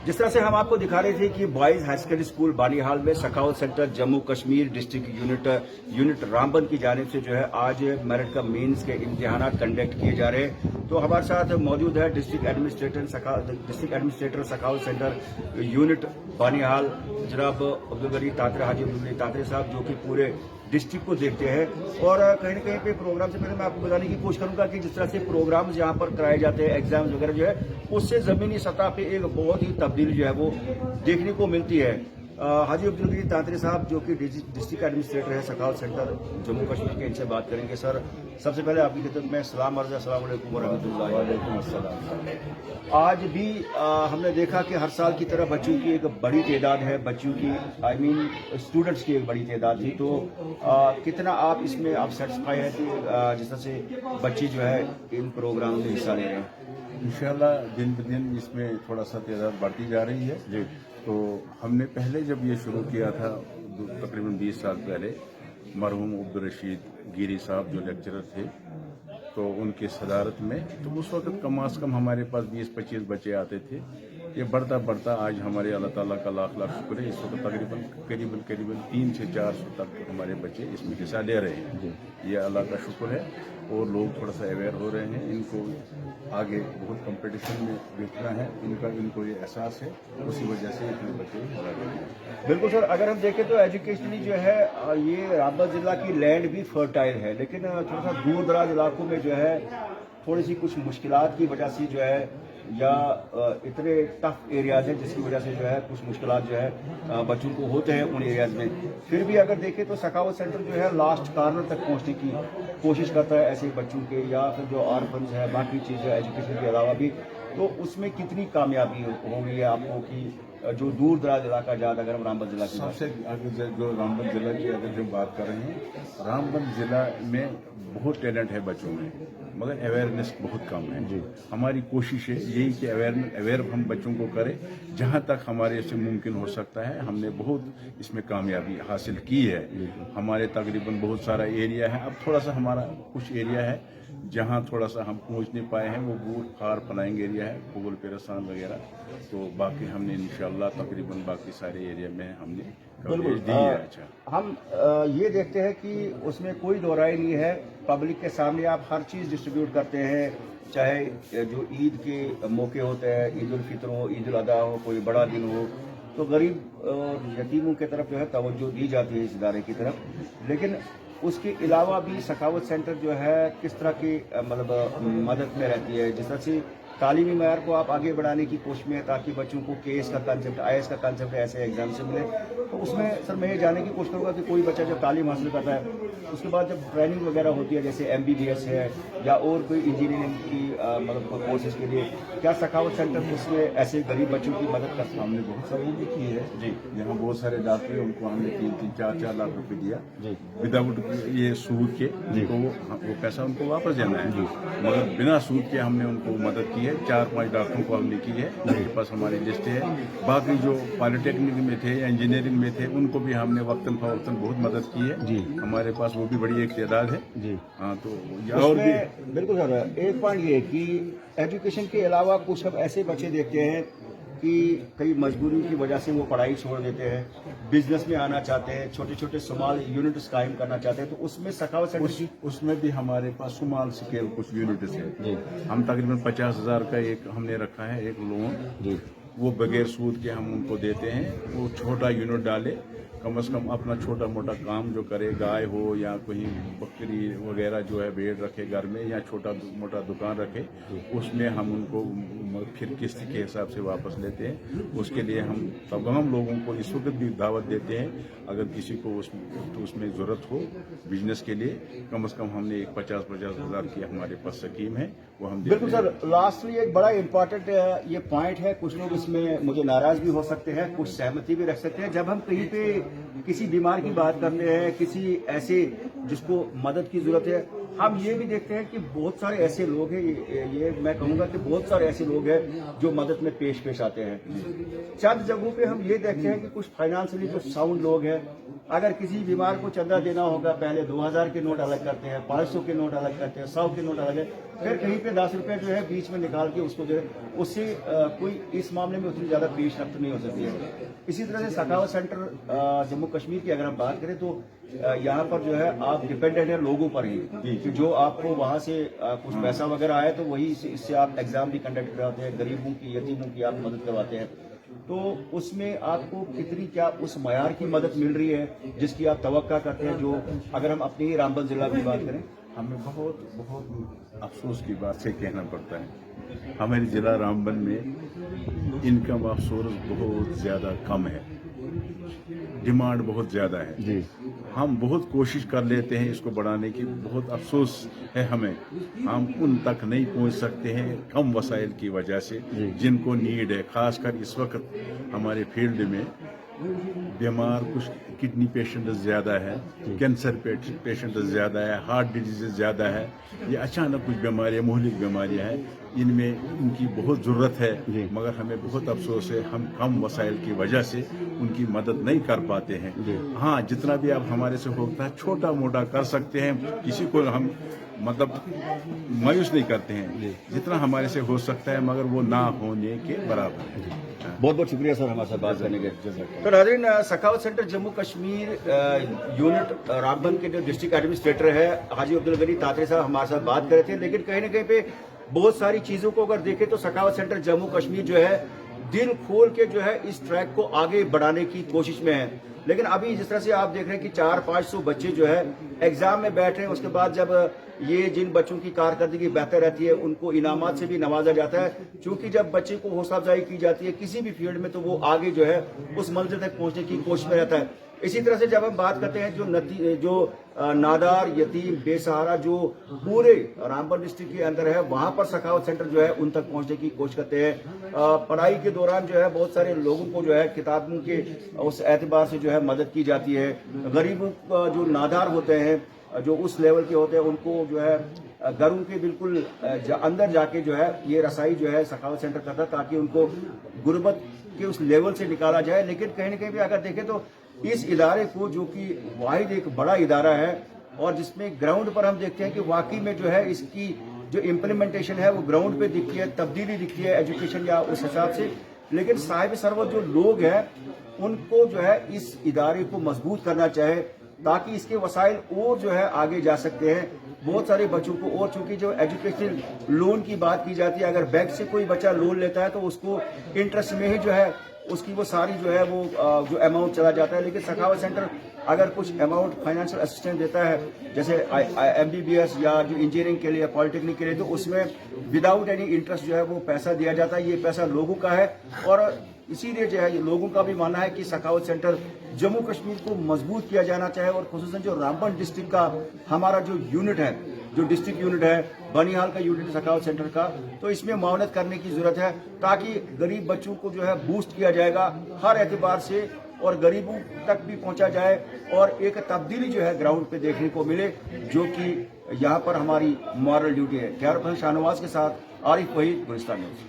जिस तरह से हम आपको दिखा रहे थे कि boys high secondary school Banihal में Sakhawat centre Jammu Kashmir district unit Ramban की जानिब से जो है आज मेरिट का मेंस के इम्तिहान कंडक्ट किए जा रहे हैं। तो हमारे साथ मौजूद है district administrator Sakhawat centre unit Banihal जनाब अब्दुल गनी तांत्रे, हाजी अब्दुल गनी तांत्रे साहब, जो कि पूरे डिस्ट्रिक्ट को देखते हैं। और कहीं न कहीं पे प्रोग्राम से पहले मैं आपको बताने की कोशिश करूंगा कि जिस तरह से प्रोग्राम्स यहाँ पर कराए जाते हैं, एग्जाम्स वगैरह जो है, उससे जमीनी सतह पे एक बहुत ही तब्दीली जो है वो देखने को मिलती है। हाजी अब्दुल गनी तांत्रे साहब जो कि डिस्ट्रिक्ट एडमिनिस्ट्रेटर है सखावत सेंटर जम्मू कश्मीर के, इनसे बात करेंगे। सर, सबसे पहले आपकी खिदमत में सलाम अर्ज़, अस्सलाम वालेकुम व रहमतुल्लाहि व बरकातहू। आज भी हमने देखा कि हर साल की तरह बच्चों की एक बड़ी तादाद है, बच्चों की स्टूडेंट्स की एक बड़ी तादाद थी। तो कितना आप इसमें आप सेटिस्फाई हैं कि जिस तरह से बच्चे जो है इन प्रोग्राम में हिस्सा ले रहे हैं? इंशाल्लाह दिन ब दिन इसमें थोड़ा सा तादाद बढ़ती जा रही है जी। तो हमने पहले जब ये शुरू किया था तकरीबन 20 साल पहले, मरहूम अब्दुल रशीद गिरी साहब जो लेक्चरर थे, तो उनकी सदारत में, तो उस वक्त कम अज़ कम हमारे पास 20-25 बच्चे आते थे। ये बढ़ता बढ़ता आज हमारे अल्लाह ताला का लाख लाख शुक्र है, इस वक्त तकरीबन 300 से 400 तक हमारे बच्चे इसमें हिस्सा ले रहे हैं। ये अल्लाह का शुक्र है। और लोग थोड़ा सा अवेयर हो रहे हैं, इनको आगे बहुत कंपटीशन में देखना है, इनको ये एहसास है, उसी वजह से इतने बच्चे हिस्सा ले रहे हैं। बिल्कुल सर, अगर हम देखें तो एजुकेशनली जो है ये रामबन जिला की लैंड भी फर्टाइल है, लेकिन थोड़ा सा दूर दराज इलाकों में जो है थोड़ी सी कुछ मुश्किलात की वजह से जो है, या इतने टफ एरियाज हैं जिसकी वजह से जो है कुछ मुश्किलात जो है बच्चों को होते हैं उन एरियाज में। फिर भी अगर देखें तो सखावत सेंटर जो है लास्ट कॉर्नर तक पहुंचने की कोशिश करता है ऐसे बच्चों के, या फिर जो ऑर्फन्स है, बाकी चीज़ें एजुकेशन के अलावा भी। तो उसमें कितनी कामयाबी होगी आपको कि जो दूर दराज इलाका ज़्यादा, अगर हम रामबन जिला की सबसे आगे जो रामबन जिला की अगर हम बात कर रहे हैं, रामबन जिला में बहुत टैलेंट है बच्चों में, मगर अवेयरनेस बहुत कम है जी। हमारी कोशिश है यही कि अवेयर हम बच्चों को करें, जहाँ तक हमारे से मुमकिन हो सकता है। हमने बहुत इसमें कामयाबी हासिल की है। हमारे तकरीबन बहुत सारा एरिया है, अब थोड़ा सा हमारा कुछ एरिया है जहाँ थोड़ा सा हम पहुँच नहीं पाए हैं, वो बूट खार पलाइंग एरिया है, पुगल पेरसान वगैरह। तो बाकी हमने इंशाल्लाह तकरीबन बाकी सारे एरिया में हमने कवरेज दी है। अच्छा, हम ये देखते हैं कि उसमें कोई दो राय नहीं है, पब्लिक के सामने आप हर चीज़ डिस्ट्रीब्यूट करते हैं, चाहे जो ईद के मौके होते हैं, ईद उल फितर हो, ईद उल अदा हो, कोई बड़ा दिन हो, तो गरीब और यतीमों की तरफ जो है तवज्जो दी जाती है इस इदारे की तरफ। लेकिन उसके अलावा भी सखावत सेंटर जो है किस तरह की मतलब मदद में रहती है, जिस तरह से तालीमी मयार को आप आगे बढ़ाने की कोशिश में, ताकि बच्चों को केएस का कंसेप्ट, आईएएस का कंसेप्ट ऐसे एग्जाम से मिले। तो उसमें सर मैं ये जानने की कोशिश करूँगा कि कोई बच्चा जब तालीम हासिल करता है, उसके बाद जब ट्रेनिंग वगैरह होती है, जैसे MBBS है या और कोई इंजीनियरिंग की मतलब कोर्सेज के लिए, क्या सखावत सेंटर उसमें ऐसे गरीब बच्चों की मदद करता है? हमने बहुत सारी भी की है जी। यहाँ बहुत सारे डॉक्टर हैं, उनको हमने 3-3, 4-4 लाख रुपए दिया जी, विदाउट ये सूद के। वो पैसा उनको वापस देना है जी, मगर बिना सूद के हमने उनको मदद की है। 4-5 डॉक्टरों को हमने की है, उनके पास हमारी लिस्ट है। बाकी जो पॉलिटेक्निक में थे या इंजीनियरिंग में थे, उनको भी हमने वक्तन फवक्तन बहुत मदद की है जी। हमारे पास वो भी बड़ी एक तादाद है जी। हाँ, तो और भी बिल्कुल सर, एक पॉइंट ये कि एजुकेशन के अलावा कुछ अब ऐसे बच्चे देखते हैं कि कई मजबूरी की वजह से वो पढ़ाई छोड़ देते हैं, बिजनेस में आना चाहते हैं, छोटे छोटे स्मॉल यूनिट्स कायम करना चाहते हैं। तो उसमें सखावत सेंटर उसमें भी हमारे पास स्मॉल स्केल कुछ यूनिट्स है। हम तकरीबन 50,000 का एक हमने रखा है एक लोन जी, वो बगैर सूद के हम उनको देते हैं। वो छोटा यूनिट डाले, कम से कम अपना छोटा मोटा काम जो करे, गाय हो या कोई बकरी वगैरह जो है भेड़ रखे घर में, या छोटा मोटा दुकान रखे, उसमें हम उनको फिर किस्त के हिसाब से वापस लेते हैं। उसके लिए हम तमाम लोगों को इस वक्त भी दावत देते हैं, अगर किसी को उसमें ज़रूरत हो बिजनेस के लिए, कम से कम हमने एक 50-50 हज़ार की हमारे पास स्कीम है, वो हम बिल्कुल सर। लास्टली एक बड़ा इंपॉर्टेंट ये पॉइंट है, कुछ लोग इसमें मुझे नाराज भी हो सकते हैं, कुछ सहमति भी रख सकते हैं। जब हम कहीं पे किसी बीमार की बात करते हैं, किसी ऐसे जिसको मदद की जरूरत है, हम ये भी देखते हैं कि बहुत सारे ऐसे लोग हैं, ये मैं कहूँगा कि बहुत सारे ऐसे लोग हैं जो मदद में पेश आते हैं। चंद जगहों पे हम ये देखते हैं कि कुछ फाइनेंशियली जो साउंड लोग हैं अगर किसी बीमार को चंदा देना होगा, पहले 2000 के नोट अलग करते हैं, 500 के नोट अलग करते हैं, 100 के नोट अलग है, फिर कहीं पे 10 रुपए जो है बीच में निकाल के उसको जो है, उससे कोई इस मामले में उतनी ज्यादा पेश रफ्त नहीं हो सकती है। इसी तरह से सखावत सेंटर जम्मू कश्मीर की अगर हम बात करें तो यहाँ पर जो है आप डिपेंडेंट है लोगों पर ही, कि जो आपको वहाँ से कुछ पैसा वगैरह आए तो वही इससे आप एग्जाम भी कंडक्ट कराते हैं, गरीबों की यतीमों की आप मदद करवाते हैं। तो उसमें आपको कितनी क्या उस मयार की मदद मिल रही है जिसकी आप तवक्का करते हैं? जो अगर हम अपनी रामबन जिला की बात करें, हमें बहुत बहुत अफसोस की बात से कहना पड़ता है, हमारे जिला रामबन में इनकम ऑफ सोर्स बहुत ज़्यादा कम है, डिमांड बहुत ज़्यादा है जी। हम बहुत कोशिश कर लेते हैं इसको बढ़ाने की, बहुत अफसोस है हमें, हम उन तक नहीं पहुंच सकते हैं कम वसाइल की वजह से जिनको नीड है। खासकर इस वक्त हमारे फील्ड में बीमार कुछ किडनी पेशेंट ज़्यादा है, कैंसर पेशेंट ज़्यादा है, हार्ट डिजीज़ ज़्यादा है, ये अचानक कुछ बीमारियाँ मोहलिक बीमारियाँ हैं, इनमें इनकी बहुत ज़रूरत है, मगर हमें बहुत अफसोस है हम कम वसाइल की वजह से उनकी मदद नहीं कर पाते हैं। हाँ, जितना भी अब हमारे से होता है छोटा मोटा कर सकते हैं, किसी को हम मतलब मायूस नहीं करते हैं, जितना हमारे से हो सकता है, मगर वो ना होने के बराबर है। बहुत बहुत शुक्रिया सर हमारे साथ बात करने के। तो नाज़रीन, सखावत सेंटर जम्मू कश्मीर यूनिट रामबन के जो डिस्ट्रिक्ट एडमिनिस्ट्रेटर है हाजी अब्दुल गनी तातरी साहब हमारे साथ बात कर रहे थे, लेकिन कहीं ना कहीं पे बहुत सारी चीजों को अगर देखें तो सखावत सेंटर जम्मू कश्मीर जो है दिल खोल के जो है इस ट्रैक को आगे बढ़ाने की कोशिश में है। लेकिन अभी जिस तरह से आप देख रहे हैं कि 400-500 बच्चे जो है एग्जाम में बैठ रहे हैं, उसके बाद जब ये जिन बच्चों की कारकर्दगी बेहतर रहती है उनको इनामात से भी नवाजा जाता है, क्योंकि जब बच्चे को हौसला अफजाई की जाती है किसी भी फील्ड में तो वो आगे जो है उस मंजिल तक पहुंचने की कोशिश में रहता है। इसी तरह से जब हम बात करते हैं जो नादार यतीम बेसहारा जो पूरे रामबन डिस्ट्रिक्ट के अंदर है, वहां पर सखावत सेंटर जो है उन तक पहुंचने की कोशिश करते हैं। पढ़ाई के दौरान जो है बहुत सारे लोगों को जो है किताबों के उस एतबार से जो है मदद की जाती है। गरीबों जो नादार होते हैं, जो उस लेवल के होते हैं, उनको जो है घरों के बिल्कुल अंदर जाके जो है ये रसाई जो है सखावत सेंटर करता है ताकि उनको गुर्बत के उस लेवल से निकाला जाए। लेकिन कहीं न कहीं भी अगर देखें तो इस इदारे को, जो कि वाहिद एक बड़ा इदारा है और जिसमें ग्राउंड पर हम देखते हैं कि वाकई में जो है इसकी जो इम्प्लीमेंटेशन है वो ग्राउंड पे दिखती है, तब्दीली दिखती है एजुकेशन या उस हिसाब से। लेकिन साहिब सरवत जो लोग हैं उनको जो है इस इदारे को मजबूत करना चाहे ताकि इसके वसाइल और जो है आगे जा सकते हैं बहुत सारे बच्चों को। और चूंकि जो एजुकेशन लोन की बात की जाती है, अगर बैंक से कोई बच्चा लोन लेता है तो उसको इंटरेस्ट में ही जो है उसकी वो सारी जो है वो जो अमाउंट चला जाता है। लेकिन सखावत सेंटर अगर कुछ अमाउंट फाइनेंशियल असिस्टेंस देता है, जैसे MBBS या जो इंजीनियरिंग के लिए पॉलिटेक्निक के लिए, तो उसमें विदाउट एनी इंटरेस्ट जो है वो पैसा दिया जाता है। ये पैसा लोगों का है और इसीलिए जो है लोगों का भी मानना है कि सखावत सेंटर जम्मू कश्मीर को मजबूत किया जाना चाहिए। और खुसूसन जो रामबन डिस्ट्रिक्ट का हमारा जो यूनिट है, जो डिस्ट्रिक्ट यूनिट है, बनिहाल का यूनिट सखावत सेंटर का, तो इसमें मावनत करने की जरूरत है ताकि गरीब बच्चों को जो है बूस्ट किया जाएगा हर एतबार से और गरीबों तक भी पहुंचा जाए और एक तब्दीली जो है ग्राउंड पे देखने को मिले, जो कि यहाँ पर हमारी मॉरल ड्यूटी है। कैमरा पर्सन शाहनवाज के साथ आरिफ वहीद, गुलिस्तान न्यूज।